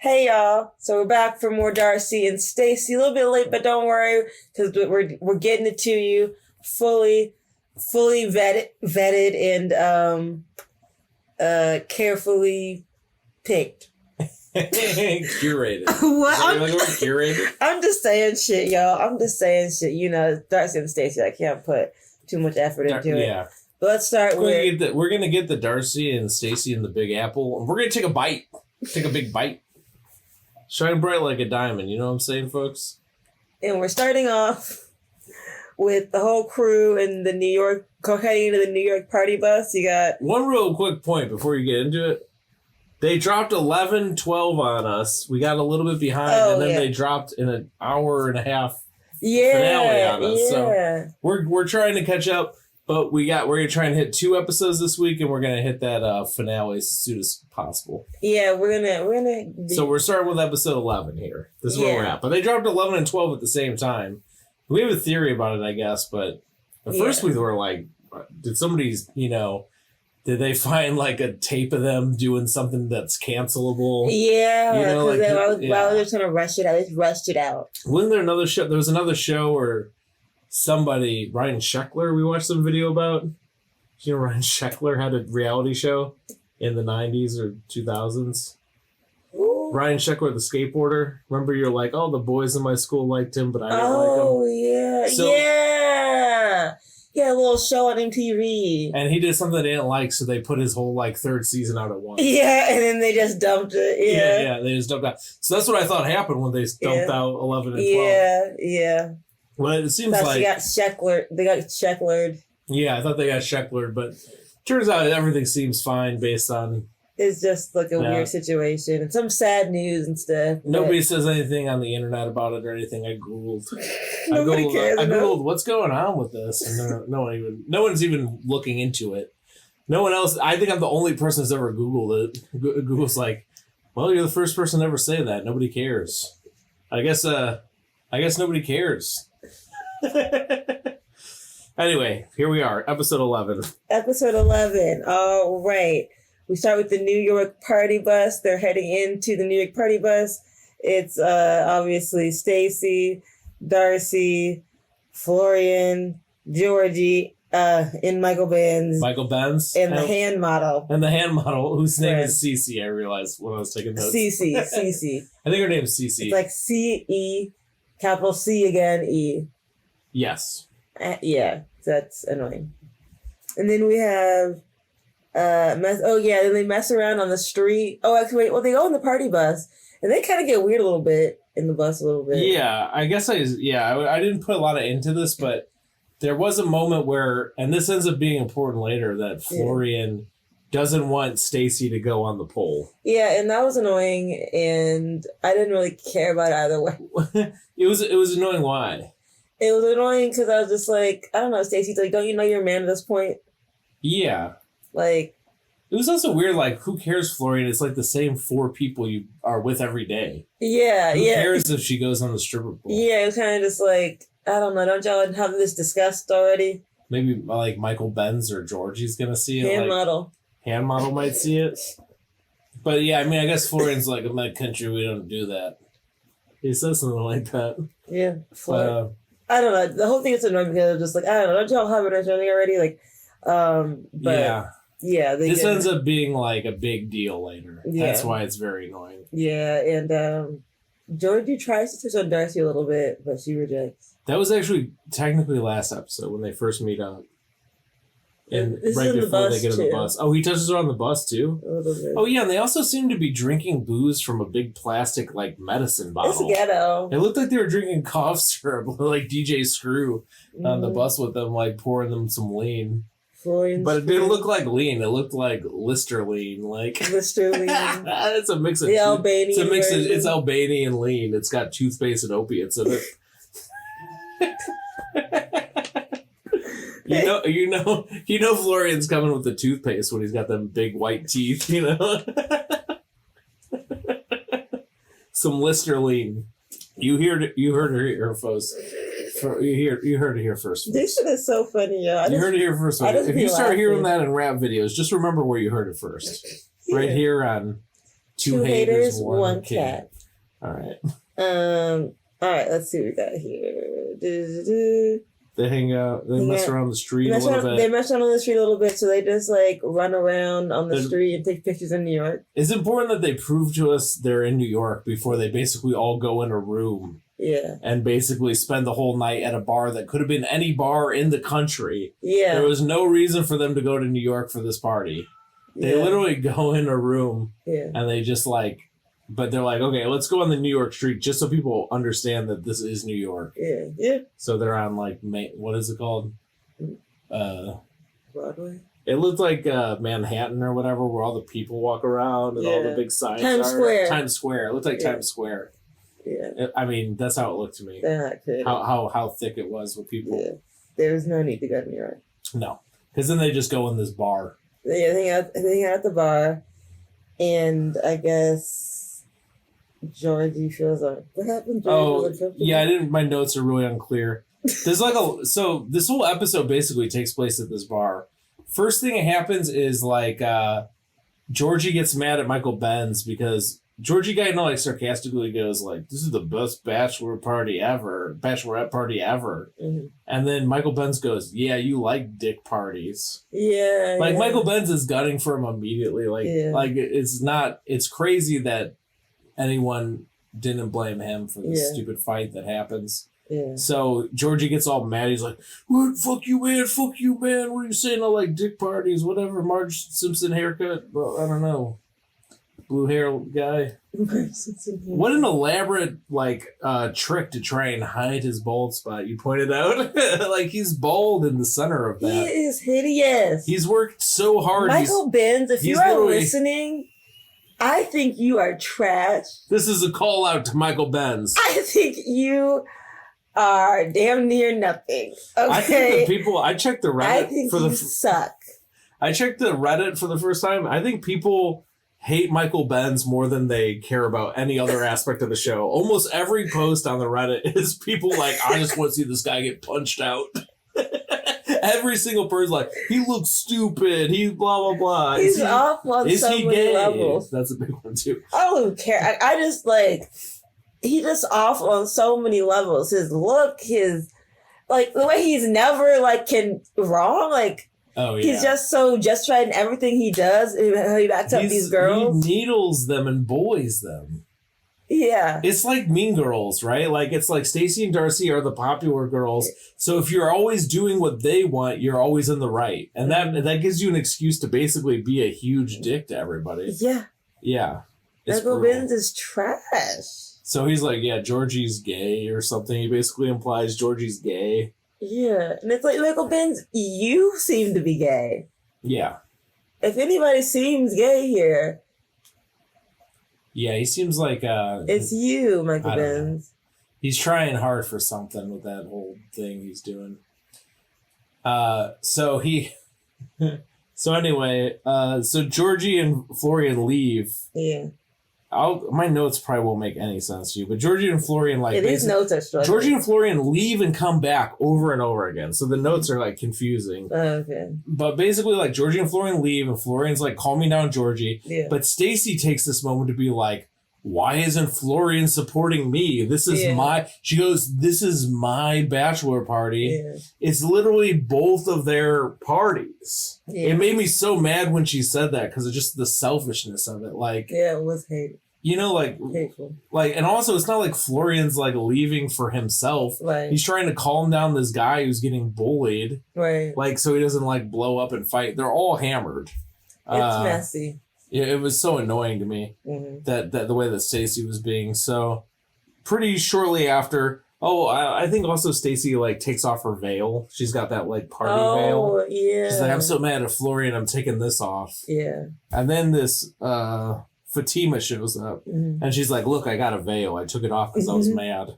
Hey y'all, so we're back for more Darcey and Stacey. A little bit late, but don't worry, because we're getting it to you fully vetted and carefully picked. Curated. What? Curated? I'm just saying shit, y'all. I'm just saying shit. You know, Darcey and Stacey, I can't put too much effort into it. Yeah. But let's start with... We're going to get the Darcey and Stacey and the Big Apple, and we're going to take a bite. Take a big bite. Shine bright like a diamond, you know what I'm saying, folks? And we're starting off with the whole crew in the heading into the New York party bus. You got... One real quick point before you get into it. They dropped 11:12 on us. We got a little bit behind, and then they dropped in an hour and a half finale on us. So we're trying to catch up, but we're gonna try and hit 2 episodes this week, and we're gonna hit that finale as soon as possible. Yeah, we're gonna. So we're starting with episode 11 here. This is where we're at. But they dropped 11 and 12 at the same time. We have a theory about it, I guess. But at first we were like, did somebody's did they find like a tape of them doing something that's cancelable? Yeah, while they're trying to rush it out, they rushed it out. Wasn't there another show? There was another show where somebody, Ryan Sheckler, we watched some video about. You know, Ryan Sheckler had a reality show in the 90s or 2000s. Ooh. Ryan Sheckler, the skateboarder. Remember, you're like, oh, the boys in my school liked him, but I didn't like him. Oh, yeah. Yeah. He had a little show on MTV. And he did something they didn't like, so they put his whole, 3rd season out at once. Yeah, and then they just dumped it. Yeah, they just dumped out. So that's what I thought happened when they dumped out 11 and 12. Yeah. Well, it seems like... They got Shecklered. Yeah, I thought they got Shecklered, but turns out everything seems fine based on... It's just like a weird situation and some sad news and stuff. Nobody says anything on the internet about it or anything. I Googled. Nobody cares. I Googled what's going on with this, and no one's even looking into it. No one else. I think I'm the only person that's ever Googled it. Google's like, well, you're the first person to ever say that. Nobody cares. I guess nobody cares. Anyway, here we are, episode 11. Episode 11. All right. We start with the New York party bus. They're heading into the New York party bus. It's obviously Stacey, Darcey, Florian, Georgie, and Michael Benz. Michael Benz. And the hand model. And the hand model, whose name is Cece, I realized when I was taking notes. Cece. I think her name is Cece. It's like C-E, capital C again, E. Yes. Yeah, that's annoying. And then we have... then they mess around on the street. Oh, actually, wait. Well, they go in the party bus, and they kind of get weird a little bit in the bus a little bit. Yeah, I guess I didn't put a lot into this, but there was a moment where, and this ends up being important later, that Florian doesn't want Stacey to go on the pole. Yeah, and that was annoying, and I didn't really care about it either way. It was annoying. Why? It was annoying because I was just like, I don't know, Stacey's like, don't you know you're a man at this point? Yeah. Like, it was also weird, who cares, Florian? It's like the same 4 people you are with every day. Yeah, Who cares if she goes on the stripper pole? Yeah, it's kind of just like, I don't know, don't y'all have this discussed already? Maybe, Michael Benz or Georgie's gonna see it. Hand model might see it. But yeah, I guess Florian's like, in my country, we don't do that. He says something like that. Yeah, Florian. I don't know, the whole thing is annoying because I'm just like, I don't know, don't y'all have it already? But... Yeah. Yeah, this ends up being a big deal later. Yeah. That's why it's very annoying. Yeah, and Georgie tries to touch on Darcey a little bit, but she rejects. That was actually technically last episode when they first meet up. And this right before they get on the bus. Oh, he touches her on the bus too? A little bit. Oh yeah, and they also seem to be drinking booze from a big plastic medicine bottle. It's ghetto. It looked like they were drinking cough syrup, like DJ Screw on the bus with them, pouring them some lean. But it didn't look like lean. It looked like Listerine. Listerine. It's a mix of the Albanian. It's Albanian lean. It's got toothpaste and opiates in it. You know Florian's coming with the toothpaste when he's got them big white teeth, Some Listerine. You heard it here, folks. You heard it here first. This shit is so funny, y'all. You heard it here first. If you start hearing that in rap videos, just remember where you heard it first. Right here on Two haters, one cat. All right. All right. Let's see what we got here. They hang out. They mess around the street a little bit. They mess around on the street a little bit, so they just like run around on the street and take pictures in New York. It's important that they prove to us they're in New York before they basically all go in a room. Yeah. And basically spend the whole night at a bar that could have been any bar in the country. Yeah. There was no reason for them to go to New York for this party. They literally go in a room and they just like, but they're like, okay, let's go on the New York street just so people understand that this is New York. Yeah. Yeah. So they're on like, what is it called? Broadway? It looked like Manhattan or whatever, where all the people walk around and all the big signs Times Square. Times Square. It looked like Times Square. Yeah. I mean, that's how it looked to me. They're not kidding. How thick it was with people. Yeah. There was no need to go to New York. No. Because then they just go in this bar. Yeah, they hang out at the bar. And I guess Georgie feels like, what happened? My notes are really unclear. There's like so this whole episode basically takes place at this bar. First thing that happens is like Georgie gets mad at Michael Benz because Georgie kind of like sarcastically goes like, "This is the best bachelorette party ever." Mm-hmm. And then Michael Benz goes, "Yeah, you like dick parties." Yeah. Like Michael Benz is gunning for him immediately. Like it's crazy that anyone didn't blame him for this stupid fight that happens. Yeah. So Georgie gets all mad. He's like, "What? Fuck you, man! Fuck you, man! What are you saying? I like dick parties, whatever." Marge Simpson haircut. Well, I don't know. Blue hair guy. What an elaborate trick to try and hide his bald spot. You pointed out like he's bald in the center of that. He is hideous. He's worked so hard. Michael Benz, if you are listening, I think you are trash. This is a call out to Michael Benz. I think you are damn near nothing. Okay. I think the people. I checked the Reddit. I think you suck. I checked the Reddit for the first time. I think people hate Michael Benz more than they care about any other aspect of the show. Almost every post on the Reddit is people like, I just want to see this guy get punched out. Every single person's like, he looks stupid. He blah, blah, blah. He's off on so many levels. That's a big one, too. I don't care. I just he's just off on so many levels. His look, the way he's never can wrong, oh, yeah. He's just so justified in everything he does. How he backs up these girls. He needles them and bullies them. Yeah. It's like Mean Girls, right? Like, it's like Stacey and Darcey are the popular girls. So if you're always doing what they want, you're always in the right. And that gives you an excuse to basically be a huge dick to everybody. Yeah. Yeah. Michael Benz is trash. So he's like, yeah, Georgie's gay or something. He basically implies Georgie's gay. Yeah, and it's like, Michael Benz, you seem to be gay. Yeah. If anybody seems gay here. Yeah, he seems like... it's you, Michael Benz. He's trying hard for something with that whole thing he's doing. So anyway, so Georgie and Florian leave. Yeah. My notes probably won't make any sense to you, but Georgie and Florian these notes are struggling. Georgie and Florian leave and come back over and over again, so the notes are confusing. Okay. But basically, Georgie and Florian leave, and Florian's calming down Georgie. Yeah. But Stacey takes this moment to be like, "Why isn't Florian supporting me? This is She goes, "This is my bachelor party." Yeah. It's literally both of their parties. Yeah. It made me so mad when she said that because of just the selfishness of it. Yeah, it was hate. Hateful. And also it's not like Florian's leaving for himself. Right. He's trying to calm down this guy who's getting bullied. Right. So he doesn't blow up and fight. They're all hammered. It's messy. Yeah, it was so annoying to me that the way that Stacey was being. So pretty shortly after, I think also Stacey takes off her veil. She's got that party veil. Oh, yeah. She's like, "I'm so mad at Florian, I'm taking this off." Yeah. And then this Fatima shows up and she's like, "Look, I got a veil. I took it off because I was mad."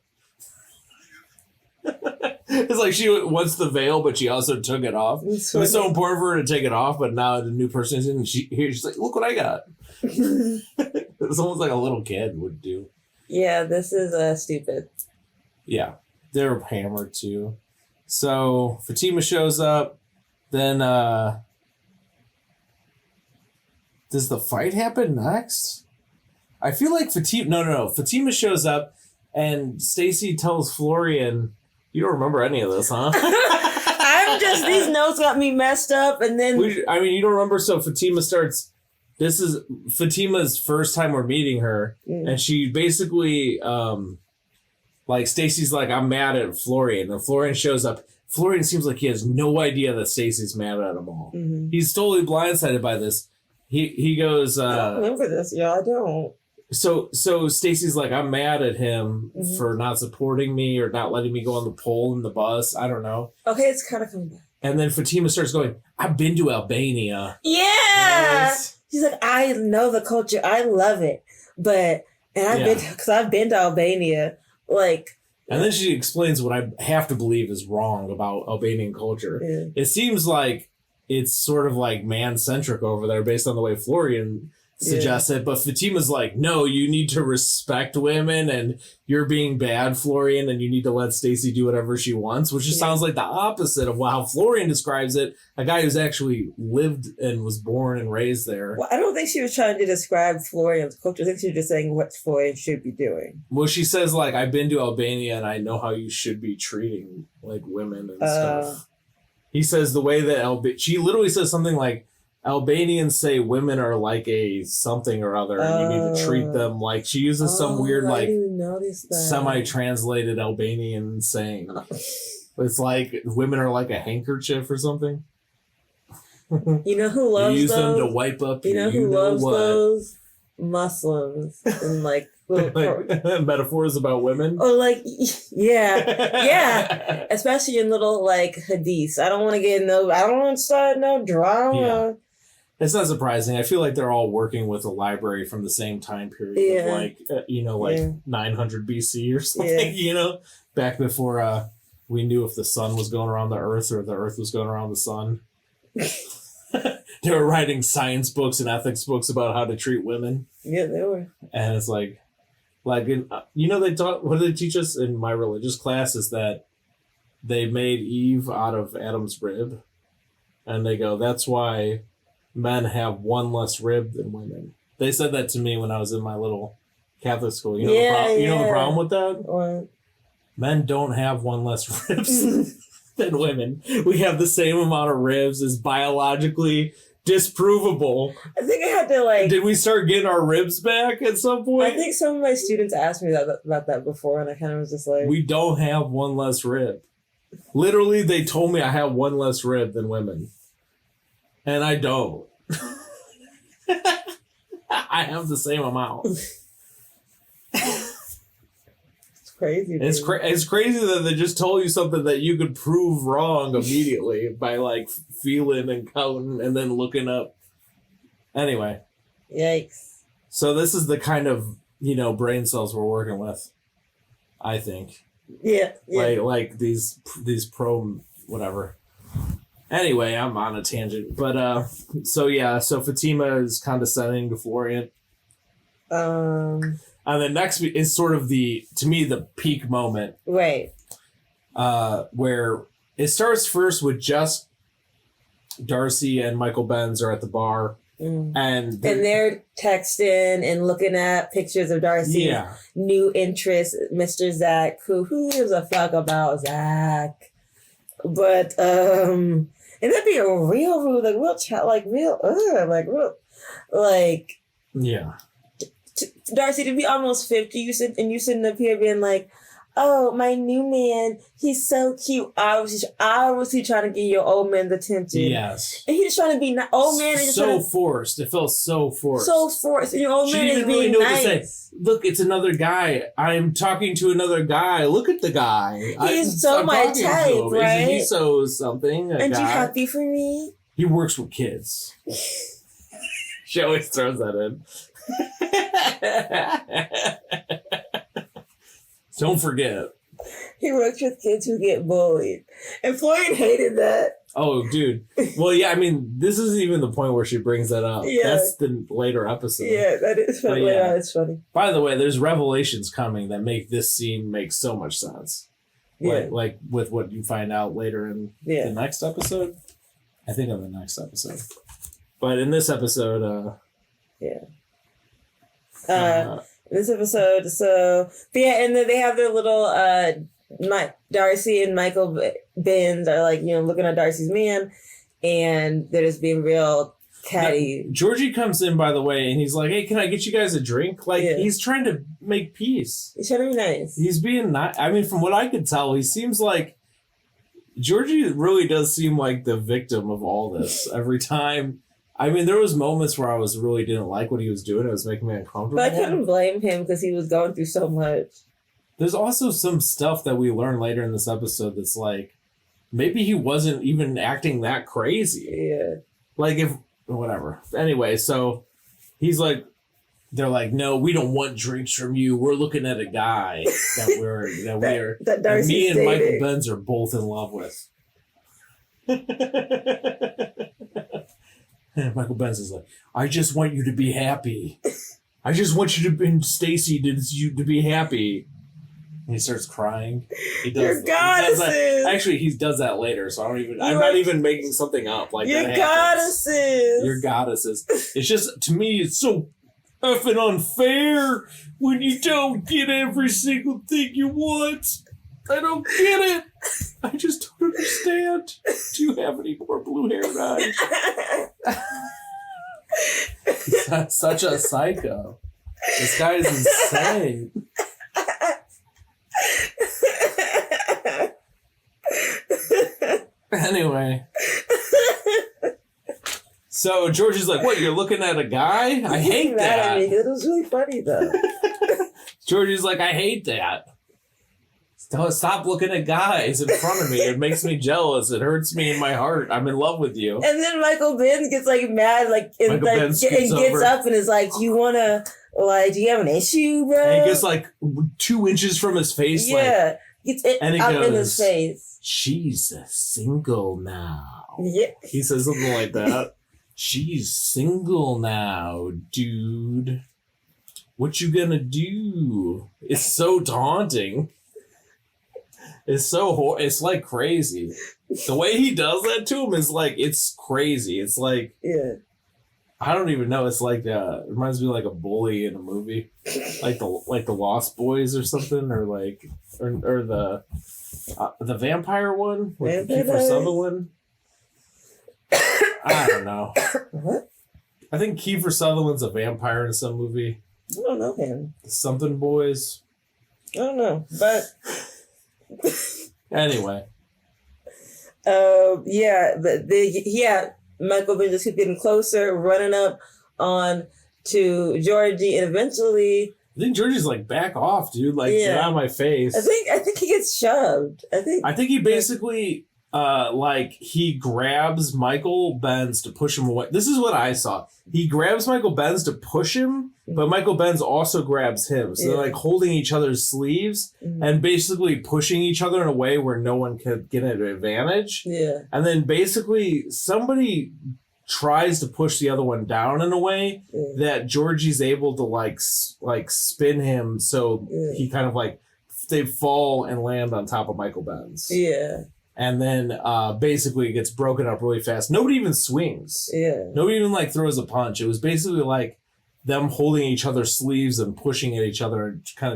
It's like she wants the veil, but she also took it off. It was so important for her to take it off, but now the new person is in, and she's like, "Look what I got." It's almost like a little kid would do. Yeah, this is stupid. Yeah, they're hammered too. So Fatima shows up. Then does the fight happen next? I feel like Fatima. No. Fatima shows up, and Stacey tells Florian, "You don't remember any of this, huh?" These notes got me messed up, and then you don't remember. So Fatima starts. This is Fatima's first time we're meeting her, and she basically, like Stacey's like, "I'm mad at Florian," and Florian shows up. Florian seems like he has no idea that Stacey's mad at him all. Mm-hmm. He's totally blindsided by this. He goes, I don't remember this. Yeah, I don't. So Stacey's like, I'm mad at him for not supporting me or not letting me go on the pole in the bus. I don't know. Okay, it's kind of coming back. And then Fatima starts going, I've been to Albania. Yeah. Yes. She's like, I know the culture. I love it. I've been to Albania. Like. And then she explains what I have to believe is wrong about Albanian culture. Yeah. It seems like it's sort of like man-centric over there based on the way Florian suggests it. But Fatima's like, no, you need to respect women and you're being bad, Florian, and you need to let Stacey do whatever she wants, which just sounds like the opposite of how Florian describes it. A guy who's actually lived and was born and raised there. Well, I don't think she was trying to describe Florian's culture. I think she was just saying what Florian should be doing. Well, she says, like, I've been to Albania and I know how you should be treating, like, women and stuff. He says the way that she literally says something like, Albanians say women are like a something or other, and you need to treat them like. She uses some weird, like, semi-translated Albanian saying. It's like women are like a handkerchief or something. You know who loves those? You use them to wipe up. You know who loves those? Muslims and like metaphors about women. Oh, like yeah, especially in little like hadiths. I don't want to start no drama. Yeah. It's not surprising. I feel like they're all working with a library from the same time period, of 900 BC or something. Back before we knew if the sun was going around the earth or the earth was going around the sun. They were writing science books and ethics books about how to treat women. Yeah, they were. And it's like in, they taught, what do they teach us in my religious class is that they made Eve out of Adam's rib. And they go, that's why men have one less rib than women. They said that to me when I was in my little Catholic school. You know the problem with that? What? Men don't have one less ribs than women. We have the same amount of ribs. Is biologically disprovable. I think I had to Did we start getting our ribs back at some point? I think some of my students asked me about that before, and I kind of was just like, we don't have one less rib. Literally, they told me I have one less rib than women. And I don't. I have the same amount. It's crazy. It's crazy that they just told you something that you could prove wrong immediately by feeling and counting and then looking up. Anyway. Yikes. So this is the kind of, brain cells we're working with, I think. Yeah. Like these pro whatever. Anyway, I'm on a tangent, but so Fatima is condescending to Florian. And the next is sort of to me the peak moment, right? Where it starts first with just Darcey and Michael Benz are at the bar, and they're texting and looking at pictures of Darcey's new interest, Mr. Zach. Who gives a fuck about Zach? But and that'd be a real rude, Darcey, to be almost 50, you sitting up here being like, oh, my new man, he's so cute. Obviously trying to get your old man's attention. Yes. And he's trying to be old man. And so forced. It felt so forced. So forced. And your old man is being really know nice. What to say. Look, it's another guy. I'm talking to another guy. Look at the guy. He's my type, right? Isn't he so something? And you happy for me? He works with kids. She always throws that in. Don't forget. He works with kids who get bullied. And Florian hated that. Oh, dude. Well, yeah, I mean, this isn't even the point where she brings that up. Yeah. That's the later episode. Yeah, that is funny. Yeah, it's funny. By the way, there's revelations coming that make this scene make so much sense. Yeah. Like with what you find out later in the next episode. I think in the next episode. But in this episode, This episode. So, but yeah, and then they have their little Darcey and Michael Benz are like, looking at Darcey's man, and they're just being real catty. Georgie comes in, by the way, and he's like, "Hey, can I get you guys a drink?" Like, he's trying to make peace. He's trying to be nice. He's being nice. I mean, from what I could tell, he seems like Georgie really does seem like the victim of all this every time. I mean, there was moments where I really didn't like what he was doing. It was making me uncomfortable. But I couldn't blame him because he was going through so much. There's also some stuff that we learn later in this episode that's like, maybe he wasn't even acting that crazy. Yeah. Like, whatever. Anyway, so he's like, they're like, "No, we don't want drinks from you. We're looking at a guy that me and Michael Benz are both in love with." And Michael Benz is like, "I just want you to be happy. I just want you to, and Stacey to be happy." And he starts crying. He does. Your goddesses. Actually, he does that later, so I'm not even making something up. Like, your goddesses. Your goddesses. It's just, to me, it's so effing unfair when you don't get every single thing you want. I don't get it. I just don't understand. Do you have any more blue hair eyes? He's such a psycho. This guy is insane. Anyway. So George is like, "What, you're looking at a guy? I hate that." It was really funny, though. George is like, "I hate that. Stop looking at guys in front of me. It makes me jealous. It hurts me in my heart. I'm in love with you." And then Michael Benz gets like mad, and gets up and is like, "Do you wanna, do you have an issue, bro?" And he gets like 2 inches from his face. Yeah. Gets it and he up goes, in his face. "She's single now." Yeah. He says something like that. "She's single now, dude. What you gonna do?" It's so taunting. It's it's like crazy. The way he does that to him is like, it's crazy. It's like, I don't even know. It's like, it reminds me of like a bully in a movie, like the Lost Boys or something, or the vampire one with Kiefer Sutherland. I don't know. What? I think Kiefer Sutherland's a vampire in some movie. I don't know him. Something Boys. I don't know, but anyway. Michael Benz just keeps getting closer, running up on to Georgie, and eventually I think Georgie's like, "Back off, dude! Like, get out of my face." I think he gets shoved. I think he basically he grabs Michael Benz to push him away. This is what I saw. He grabs Michael Benz to push him, but Michael Benz also grabs him. So they're like holding each other's sleeves and basically pushing each other in a way where no one could get an advantage. Yeah. And then basically somebody tries to push the other one down in a way that Georgie's able to like spin him so he kind of like they fall and land on top of Michael Benz. Yeah. And then basically it gets broken up really fast. Nobody even swings. Yeah. Nobody even like throws a punch. It was basically like them holding each other's sleeves and pushing at each other and kind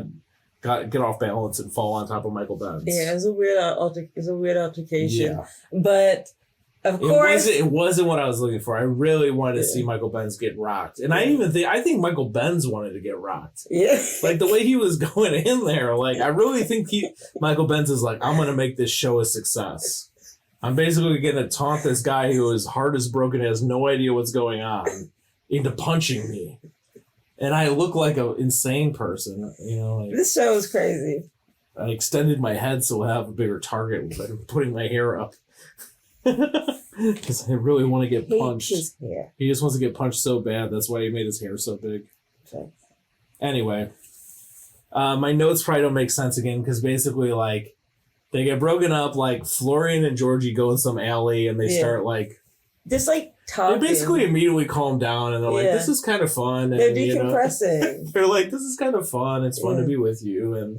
of get off balance and fall on top of Michael Benz. Yeah, it's a weird altercation. Yeah. But of course it wasn't what I was looking for. I really wanted to see Michael Benz get rocked. And I think Michael Benz wanted to get rocked. Yeah. Like the way he was going in there, like I really think Michael Benz is like, "I'm gonna make this show a success. I'm basically gonna taunt this guy who his heart is broken, has no idea what's going on, into punching me. And I look like an insane person, like, this show is crazy. I extended my head so I have a bigger target by putting my hair up. Because I really want to get punched. His hair. He just wants to get punched so bad. That's why he made his hair so big. Okay. Anyway, my notes probably don't make sense again because basically, like, they get broken up. Like Florian and Georgie go in some alley and they start like just like talking. They basically immediately calm down and they're like, "This is kind of fun." And, they're decompressing. They're like, "This is kind of fun. It's fun to be with you, and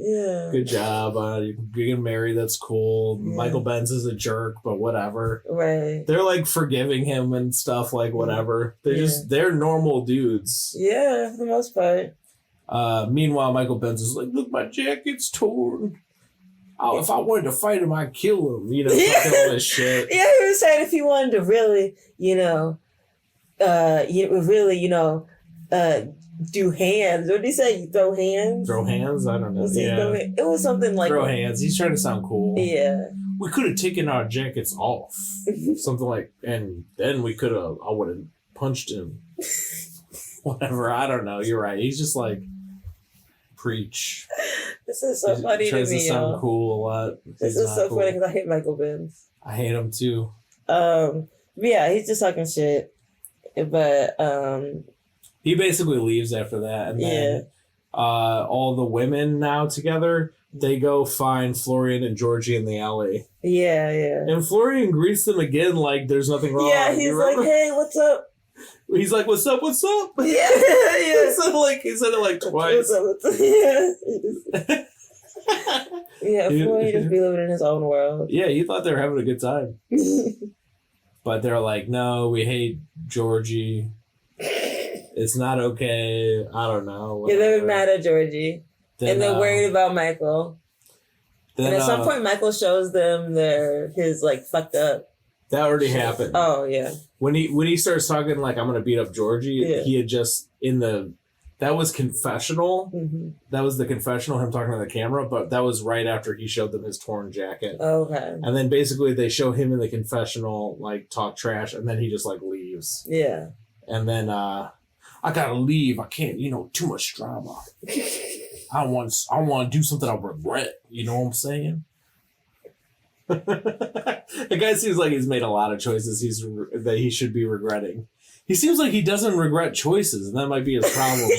good job. You're getting married. That's cool." Yeah. Michael Benz is a jerk, but whatever. Right. They're like forgiving him and stuff. Like whatever. They're normal dudes. Yeah, for the most part. Meanwhile, Michael Benz is like, look, my jacket's torn. Oh, if I wanted to fight him, I'd kill him. You know, all this shit. Yeah, he was saying if he wanted to really, do hands. What did he say? Throw hands? Throw hands? I don't know. It was something like... Throw hands. He's trying to sound cool. Yeah. We could have taken our jackets off. Something like... And then we could have... I would have punched him. Whatever. I don't know. You're right. He's just like... Preach. This is so funny to me. Tries to sound cool a lot. This is so funny because I hate Michael Benz. I hate him too. Yeah, he's just talking shit. But... He basically leaves after that, and then all the women now together, they go find Florian and Georgie in the alley. Yeah, yeah. And Florian greets them again like there's nothing wrong. Yeah, he's like, hey, what's up? He's like, what's up, what's up? Yeah, yeah. He said it like twice. What's up? Yeah, Florian just be living in his own world. Yeah, he thought they were having a good time. But they're like, no, we hate Georgie. It's not okay. I don't know. Whatever. Yeah, they're mad at Georgie. And they're worried about Michael. And at some point, Michael shows them his fucked up. That already happened. Oh, yeah. When he starts talking like, I'm going to beat up Georgie, he had just, that was confessional. Mm-hmm. That was the confessional, him talking to the camera, but that was right after he showed them his torn jacket. Okay. And then basically they show him in the confessional, talk trash, and then he just, leaves. Yeah. And then, I gotta leave. I can't, too much drama. I want to do something I regret. You know what I'm saying? The guy seems like he's made a lot of choices that he should be regretting. He seems like he doesn't regret choices, and that might be his problem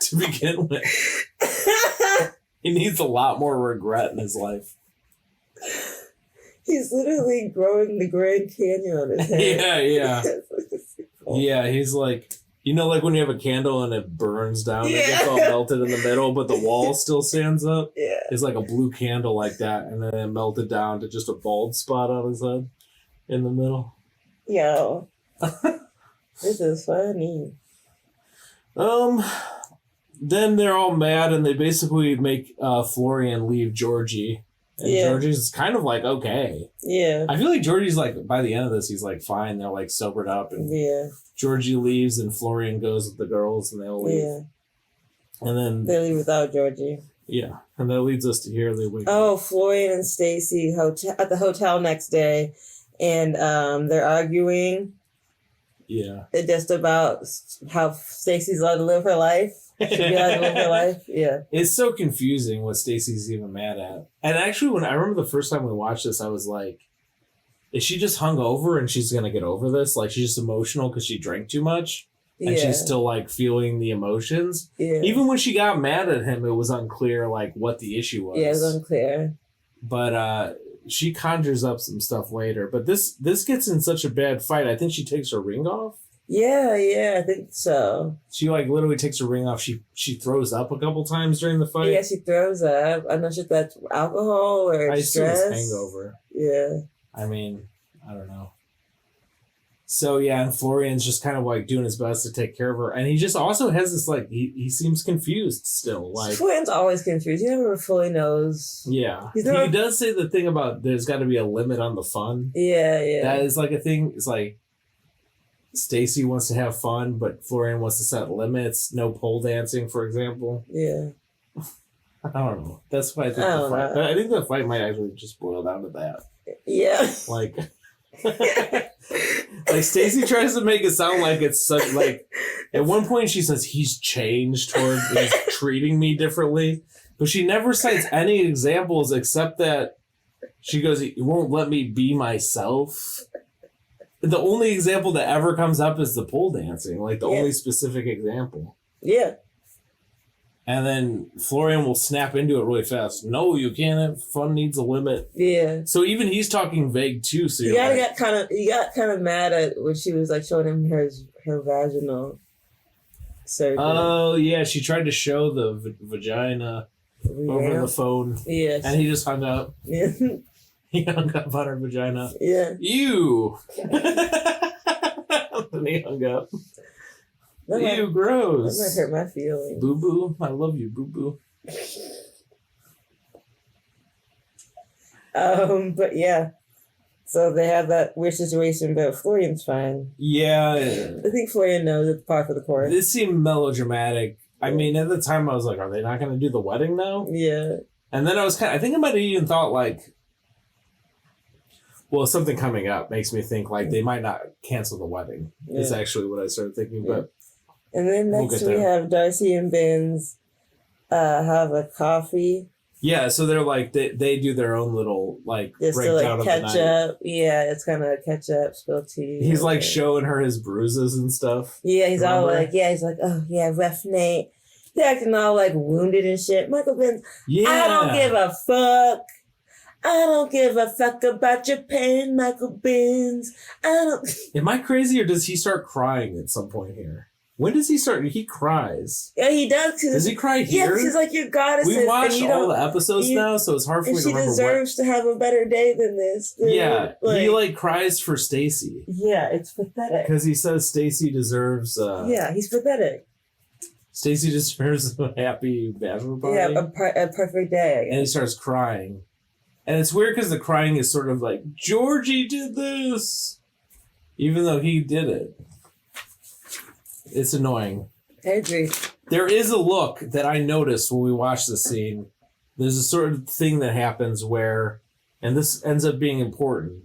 to begin with. He needs a lot more regret in his life. He's literally growing the Grand Canyon on his head. Yeah. Yeah, he's like, when you have a candle and it burns down, it gets all melted in the middle, but the wall still stands up? Yeah. It's like a blue candle like that, and then it melted down to just a bald spot on his head in the middle. Yo. This is funny. Then they're all mad, and they basically make Florian leave Georgie. And Georgie's kind of like, okay. Yeah. I feel like Georgie's by the end of this, he's fine. They're sobered up. And Georgie leaves and Florian goes with the girls and they'll leave. Yeah. And then they leave without Georgie. Yeah. And that leads us to here. They wake up. Florian and Stacey at the hotel next day. And they're arguing. Yeah. Just about how Stacey's allowed to live her life. Should be allowed to live her life. Yeah. It's so confusing what Stacey's even mad at. And actually, when I remember the first time we watched this, I was like, is she just hungover and she's going to get over this? She's just emotional because she drank too much? And she's still, feeling the emotions? Yeah. Even when she got mad at him, it was unclear, what the issue was. Yeah, it was unclear. But she conjures up some stuff later. But this gets in such a bad fight. I think she takes her ring off. Yeah, I think so. She literally takes her ring off. She throws up a couple times during the fight. Yeah, she throws up. I'm not sure if that's alcohol or stress. Assume it's hangover. Yeah. I mean, I don't know. So yeah, and Florian's just kind of doing his best to take care of her, and he just also has this he seems confused still. Florian's always confused. He never fully knows. Yeah, he does say the thing about there's got to be a limit on the fun. Yeah. That is a thing. It's Stacey wants to have fun, but Florian wants to set limits. No pole dancing, for example. Yeah. I don't know. That's why I think the fight. I think the fight might actually just boil down to that. Yeah. Stacey tries to make it sound like it's such at one point she says he's changed he's treating me differently, but she never cites any examples except that she goes, he won't let me be myself. The only example that ever comes up is the pole dancing, the only specific example. Yeah. And then Florian will snap into it really fast. No, you can't. Fun needs a limit. Yeah. So even he's talking vague too. So he got kind of mad at when she was showing him her vaginal surgery. Oh yeah, she tried to show the vagina over the phone. Yeah. And he just hung up. Yeah. He hung up on her vagina. Yeah. Ew. And he hung up. Ew, gross. That might hurt my feelings. Boo boo, I love you, boo boo. But yeah. So they have that weird situation, but Florian's fine. Yeah. I think Florian knows it's par for the course. This seemed melodramatic. I mean, at the time I was like, are they not going to do the wedding now? Yeah. And then I think I might have even thought like, well, something coming up makes me think like they might not cancel the wedding. Yeah. Is actually what I started thinking. Yeah. But and then next we have Darcey and Benz have a coffee. Yeah, so they're like they do their own little like just breakdown to, like, of catch the night. Up. Yeah, it's kind of catch up, spill tea. He's like showing her his bruises and stuff. Yeah, he's all like, oh yeah, rough night. He's acting all like wounded and shit. Michael Benz, I don't give a fuck. I don't give a fuck about your pain, Michael Benz. I don't. Am I crazy or does he start crying at some point here? When does he start? He cries. Yeah, he does. Does he cry here? Yeah, because like your goddess. We watched all the episodes now, so it's hard for me to remember. She deserves to have a better day than this. Yeah, he like cries for Stacey. Yeah, it's pathetic. Because he says Stacey deserves. Yeah, he's pathetic. Stacey deserves a happy bachelor party. Yeah, a perfect day. And he starts crying, and it's weird because the crying is sort of like Georgie did this, even though he did it. It's annoying. I agree. There is a look that I noticed when we watched the scene. There's a sort of thing that happens where, and this ends up being important.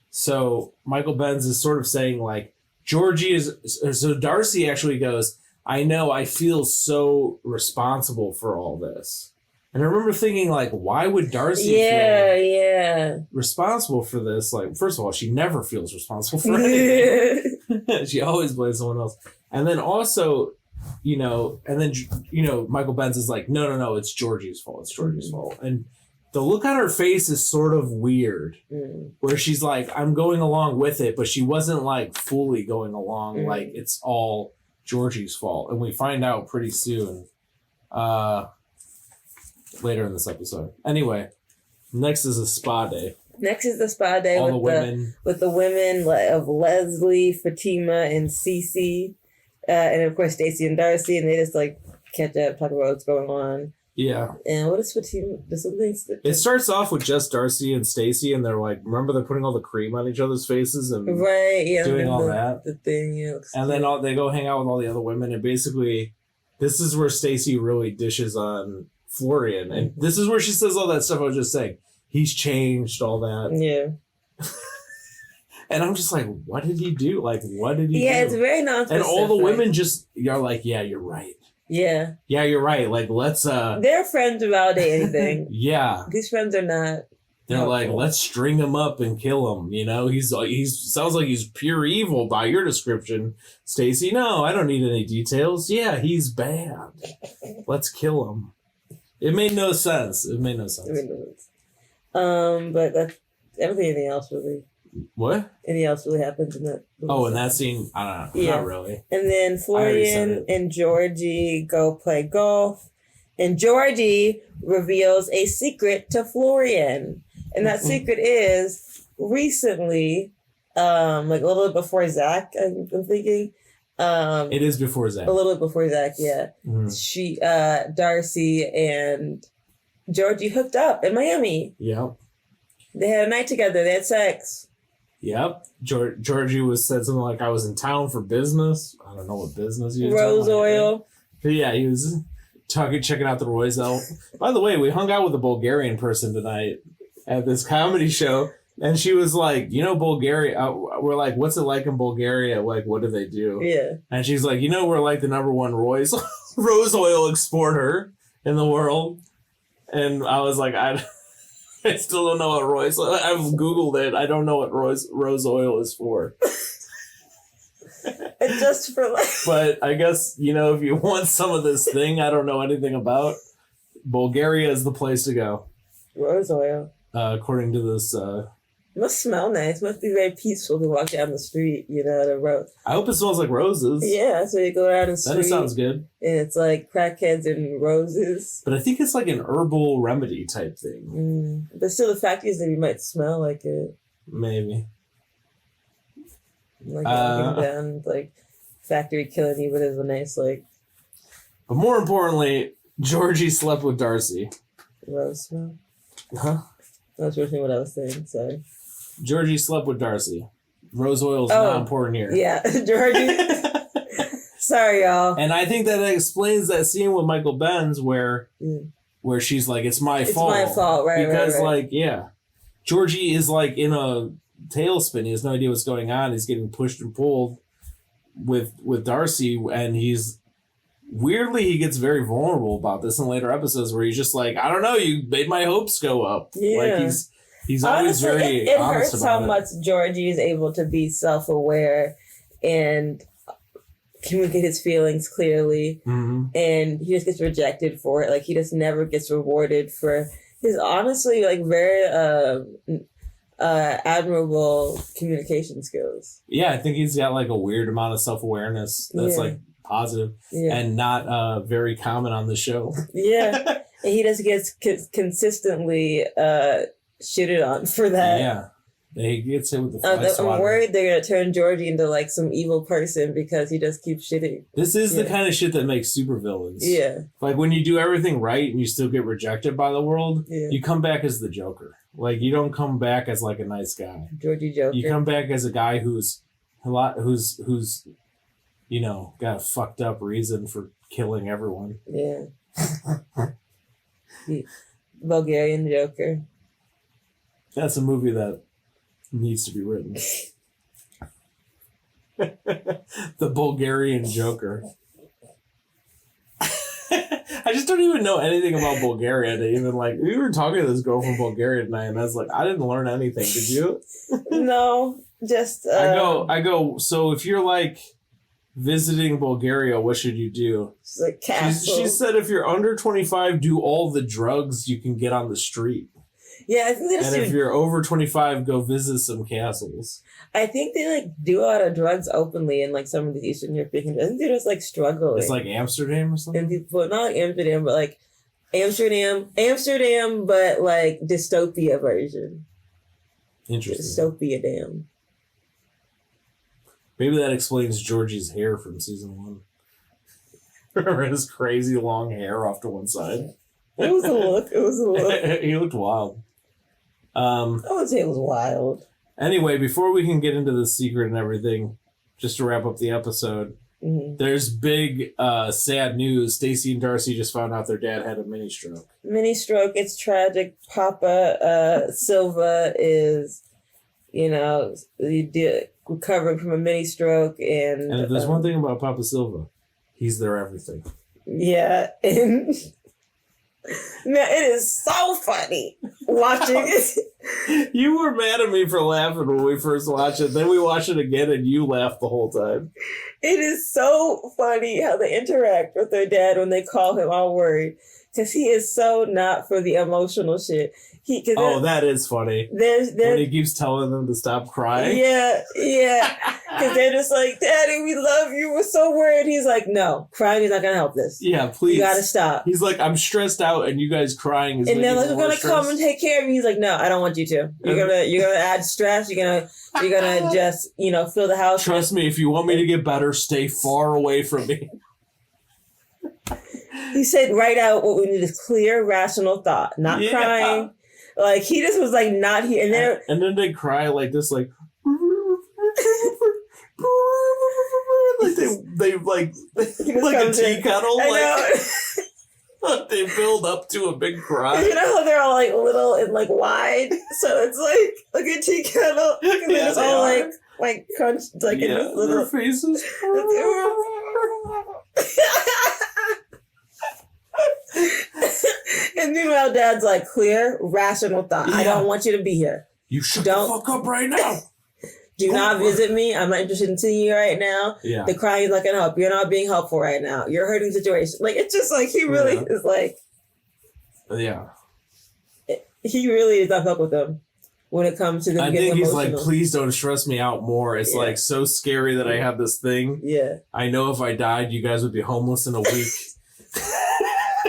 So Michael Benz is sort of saying like, Georgie is, so Darcey actually goes, I know, I feel so responsible for all this. And I remember thinking like, why would Darcey feel responsible for this? Like, first of all, she never feels responsible for anything. She always blames someone else. And then also, Michael Benz is like, no, it's Georgie's fault. It's Georgie's fault. And the look on her face is sort of weird, where she's like, I'm going along with it, but she wasn't like fully going along. Like it's all Georgie's fault. And we find out pretty soon, later in this episode. Anyway, next is a spa day. Next is the spa day with the women of Leslie, Fatima, and Cece. And of course, Stacey and Darcey, and they just like catch up, talk about what's going on. Yeah. And what is Fatima? There's something. It starts off with just Darcey and Stacey, and they're like, remember they're putting all the cream on each other's faces and doing all that. The thing, and then they go hang out with all the other women, and basically, this is where Stacey really dishes on Florian, and this is where she says all that stuff I was just saying. He's changed, all that. Yeah. And I'm just like, what did he do? Like, what did he do? Yeah, it's very nonspecific. And all the women just are like, yeah, you're right. Yeah. Yeah, you're right. Like, let's... They're friends without anything. Yeah. These friends are not... They're helpful. Like, let's string him up and kill him. You know, he's sounds like he's pure evil by your description. Stacey, no, I don't need any details. Yeah, he's bad. Let's kill him. It made no sense. But that's anything else really. What? Anything else really happens in that? In that scene? I don't know. Yeah. Not really. And then Florian and Georgie go play golf. And Georgie reveals a secret to Florian. And that secret is recently, like a little bit before Zach, I'm thinking. It is before Zach. A little bit before Zach, yeah. Mm-hmm. Darcey and Georgie hooked up in Miami. Yep. They had a night together. They had sex. Yep. Georgie said something like, I was in town for business. I don't know what business he was Rose oil. But yeah, he was checking out the Rose oil. By the way, we hung out with a Bulgarian person tonight at this comedy show. And she was like, Bulgaria, we're like, what's it like in Bulgaria? Like, what do they do? Yeah. And she's like, we're like the number one rose oil exporter in the world. And I was like, I still don't know what rose oil. I've Googled it. I don't know what rose oil is for. It's just for like. But I guess, if you want some of this thing I don't know anything about, Bulgaria is the place to go. Rose oil. According to this. It must smell nice. It must be very peaceful to walk down the street, the road. I hope it smells like roses. Yeah, so you go around the street. That sounds good. And it's like crackheads and roses. But I think it's like an herbal remedy type thing. But still, the fact is that you might smell like it. Maybe. Like walking down, like factory killing you, but it was a nice, like... But more importantly, Georgie slept with Darcey. Rose smell? Huh? I was listening what I was saying, sorry. Georgie slept with Darcey. Rose oil is not important here. Yeah, Georgie. Sorry, y'all. And I think that explains that scene with Michael Benz where she's like, it's my fault. It's my fault, right, because, right. like, yeah. Georgie is, like, in a tailspin. He has no idea what's going on. He's getting pushed and pulled with Darcey, and weirdly, he gets very vulnerable about this in later episodes where he's just like, I don't know, you made my hopes go up. Yeah. Like, he's always very it honest hurts about how much Georgie is able to be self-aware and communicate his feelings clearly. Mm-hmm. And he just gets rejected for it. Like, he just never gets rewarded for his honestly, like, very admirable communication skills. Yeah, I think he's got, like, a weird amount of self-awareness that's, like, positive and not very common on the show. Yeah. And he just gets consistently shitted on for that. Yeah. He gets hit with the fly swatter. I'm worried they're going to turn Georgie into like some evil person because he just keeps shitting. This is the kind of shit that makes supervillains. Yeah. Like when you do everything right and you still get rejected by the world, you come back as the Joker. Like you don't come back as like a nice guy. Georgie Joker. You come back as a guy who's you know, got a fucked up reason for killing everyone. Yeah. The Bulgarian Joker. That's a movie that needs to be written. The Bulgarian Joker. I just don't even know anything about Bulgaria to even like. We were talking to this girl from Bulgaria tonight, and I was like, I didn't learn anything. Did you? No, just. I go. So if you're like visiting Bulgaria, what should you do? It's like castle. She said if you're under 25, do all the drugs you can get on the street. Yeah, I think and if you're over 25, go visit some castles. I think they like do a lot of drugs openly in like some of the Eastern European countries. I think they're just like struggling. It's like Amsterdam or something? And people, not like Amsterdam, but like Amsterdam, but like dystopia version. Interesting. Dystopia damn. Maybe that explains Georgie's hair from season 1. Remember his crazy long hair off to one side? It was a look. He looked wild. I would say it was wild. Anyway, before we can get into the secret and everything, just to wrap up the episode, there's big sad news. Stacey and Darcey just found out their dad had a mini stroke. Mini stroke, it's tragic. Papa Silva is, recovering from a mini stroke. And if there's one thing about Papa Silva, he's their everything. Yeah, and... Man, it is so funny watching it. You were mad at me for laughing when we first watched it. Then we watched it again and you laughed the whole time. It is so funny how they interact with their dad when they call him all worried. Because he is so not for the emotional shit. That is funny. When he keeps telling them to stop crying. Yeah. Because they're just like, Daddy, we love you. We're so worried. He's like, no, crying is not going to help this. Yeah, please. You got to stop. He's like, I'm stressed out and you guys crying is making me more stressed. And they're like, we're going to come and take care of you. He's like, no, I don't want you to. You're gonna add stress. You're gonna just, fill the house. Trust me, if you want me to get better, stay far away from me. He said, write out what we need is clear, rational thought, not crying. Like, he just was like, not here. And then they cry like this, like, like they like a tea kettle. Like, they build up to a big cry. You know how they're all like little and like wide? So it's like a tea kettle. And then it's all like crunched like in this little... their faces. And meanwhile, Dad's like, clear, rational thought. Yeah. I don't want you to be here. You shut the fuck up right now. Do not visit me. I'm not interested in seeing you right now. Yeah. The crying is not going to help. You're not being helpful right now. You're hurting the situation. Like, it's just like, he really is like... Yeah. He really does not fuck with them when it comes to them I getting think he's emotional. like, please don't stress me out more. It's like so scary that I have this thing. Yeah. I know if I died, you guys would be homeless in a week.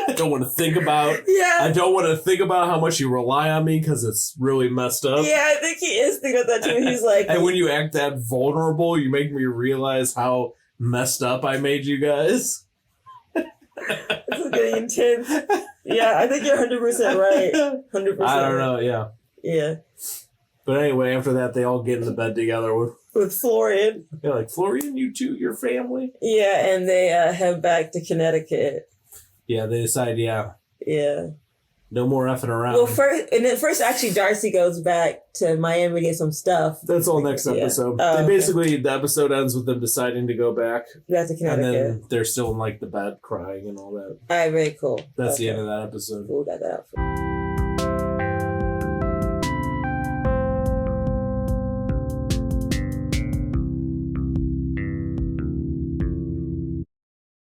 I don't want to think about. Yeah. I don't want to think about how much you rely on me because it's really messed up. Yeah, I think he is thinking of that too. He's like, and when you act that vulnerable, you make me realize how messed up I made you guys. This is getting intense. Yeah, I think you're 100% right. 100%. I don't know, yeah. Yeah. But anyway, after that, they all get in the bed together with Florian. They're like, Florian, you too, your family? Yeah, and they head back to Connecticut. Yeah, they decide, yeah. No more effing around. Well, first, actually, Darcey goes back to Miami to get some stuff. That's all next episode. Oh, basically, the episode ends with them deciding to go back to Connecticut. And then they're still in, like, the bed crying and all that. All right, very cool. That's the end of that episode. Cool, got that.